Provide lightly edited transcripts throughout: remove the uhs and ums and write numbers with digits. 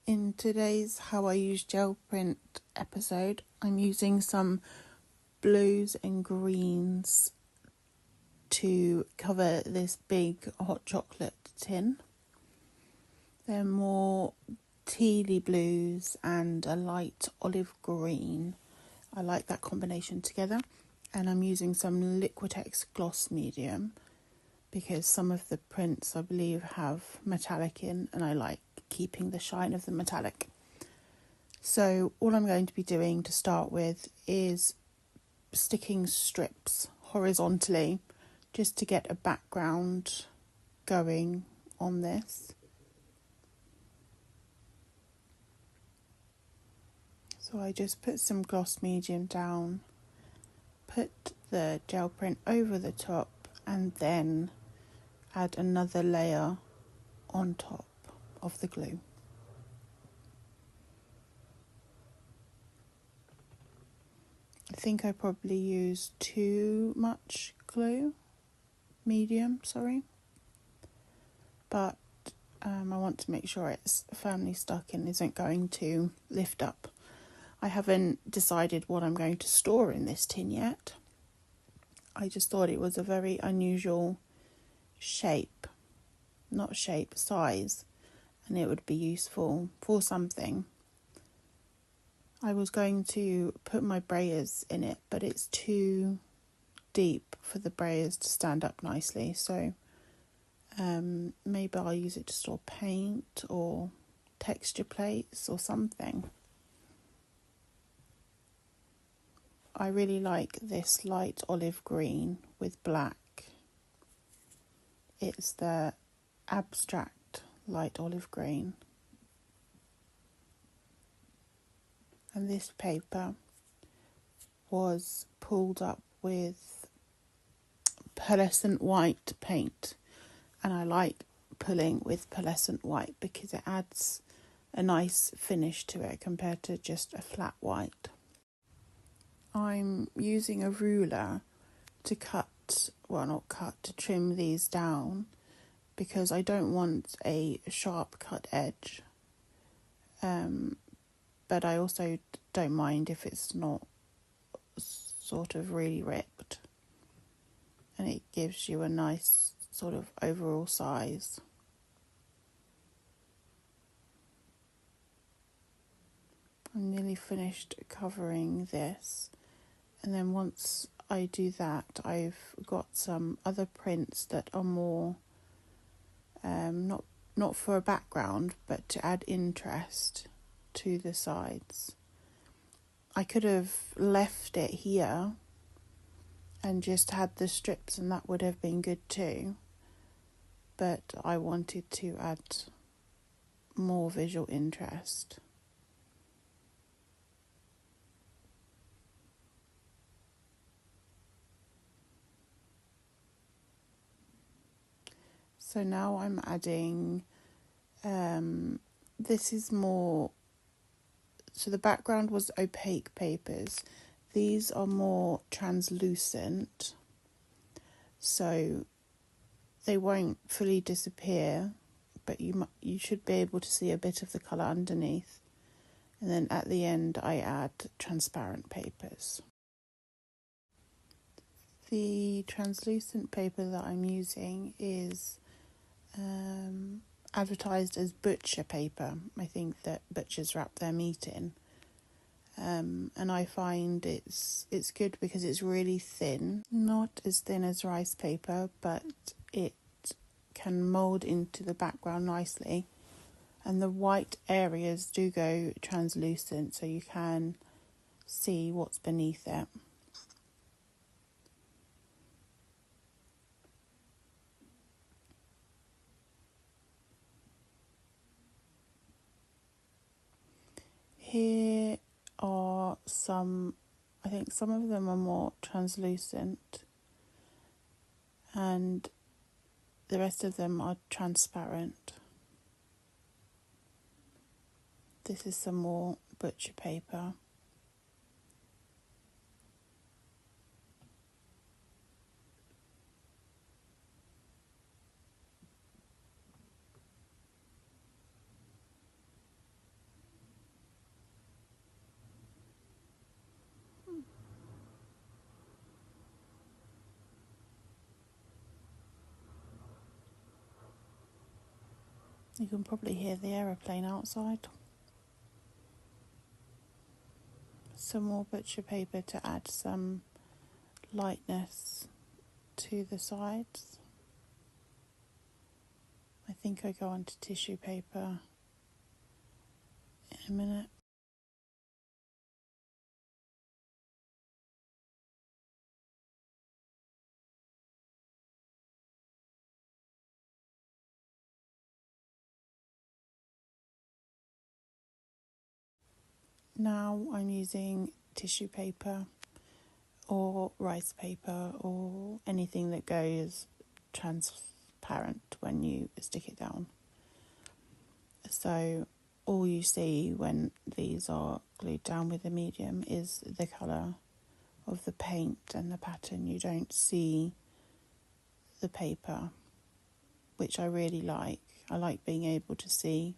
In today's How I Use Gel Print episode, I'm using some blues and greens to cover this big hot chocolate tin. They're more tealy blues and a light olive green. I like that combination together. And I'm using some Liquitex gloss medium because some of the prints I believe have metallic in, and I like keeping the shine of the metallic. So all I'm going to be doing to start with is sticking strips horizontally just to get a background going on this. So I just put some gloss medium down, put the gel print over the top, and then add another layer on top of the glue. I think I probably used too much medium, but I want to make sure it's firmly stuck and isn't going to lift up. I haven't decided what I'm going to store in this tin yet. I just thought it was a very unusual size, and it would be useful for something. I was going to put my brayers in it, but it's too deep for the brayers to stand up nicely, so maybe I'll use it to store paint or texture plates or something. I really like this light olive green with black. It's the abstract light olive green. And this paper was pulled up with pearlescent white paint. And I like pulling with pearlescent white because it adds a nice finish to it compared to just a flat white. I'm using a ruler to trim these down because I don't want a sharp cut edge. But I also don't mind if it's not sort of really ripped. And it gives you a nice sort of overall size. I'm nearly finished covering this. And then once I do that, I've got some other prints that are more not for a background, but to add interest to the sides. I could have left it here and just had the strips, and that would have been good too. But I wanted to add more visual interest. So now I'm adding, this is more, so the background was opaque papers. These are more translucent, so they won't fully disappear, but you should be able to see a bit of the colour underneath. And then at the end I add transparent papers. The translucent paper that I'm using is advertised as butcher paper. I think that butchers wrap their meat in. And I find it's good because it's really thin. Not as thin as rice paper, but it can mould into the background nicely. And the white areas do go translucent, so you can see what's beneath it. Here are some, I think some of them are more translucent and the rest of them are transparent. This is some more butcher paper. You can probably hear the aeroplane outside. Some more butcher paper to add some lightness to the sides. I think I go on to tissue paper in a minute. Now I'm using tissue paper or rice paper or anything that goes transparent when you stick it down. So all you see when these are glued down with the medium is the colour of the paint and the pattern. You don't see the paper, which I really like. I like being able to see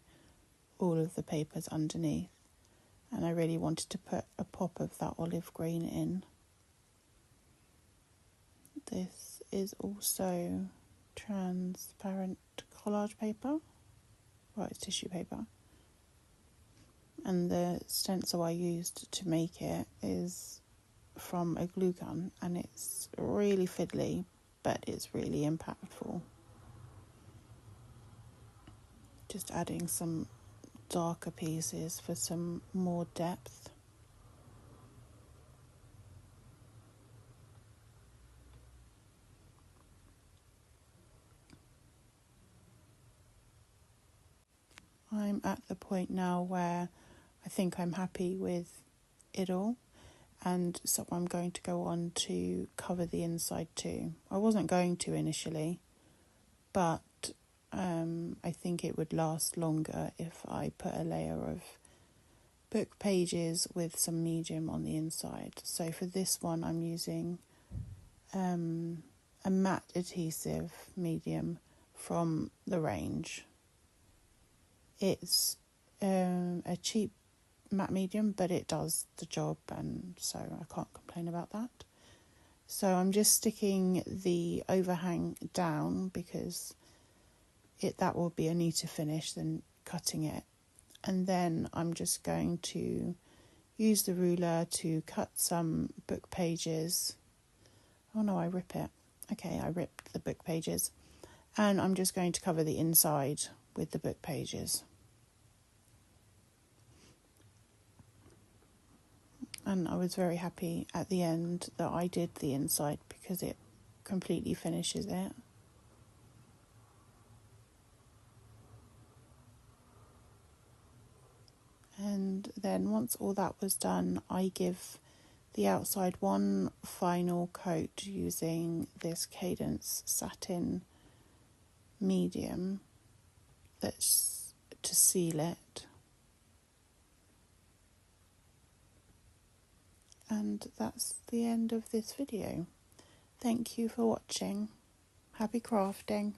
all of the papers underneath, and I really wanted to put a pop of that olive green in. This is also transparent collage paper, well, it's tissue paper, and the stencil I used to make it is from a glue gun, and it's really fiddly, but it's really impactful. Just adding some darker pieces for some more depth. I'm at the point now where I think I'm happy with it all, and so I'm going to go on to cover the inside too. I wasn't going to initially, but I think it would last longer if I put a layer of book pages with some medium on the inside. So for this one I'm using a matte adhesive medium from the range. It's a cheap matte medium, but it does the job, and so I can't complain about that. So I'm just sticking the overhang down because that will be a neater finish than cutting it. And then I'm just going to use the ruler to cut some book pages. Oh no, I rip it. Okay, I ripped the book pages. And I'm just going to cover the inside with the book pages. And I was very happy at the end that I did the inside because it completely finishes it. And then once all that was done, I give the outside one final coat using this Cadence satin medium that's to seal it. And that's the end of this video. Thank you for watching. Happy crafting.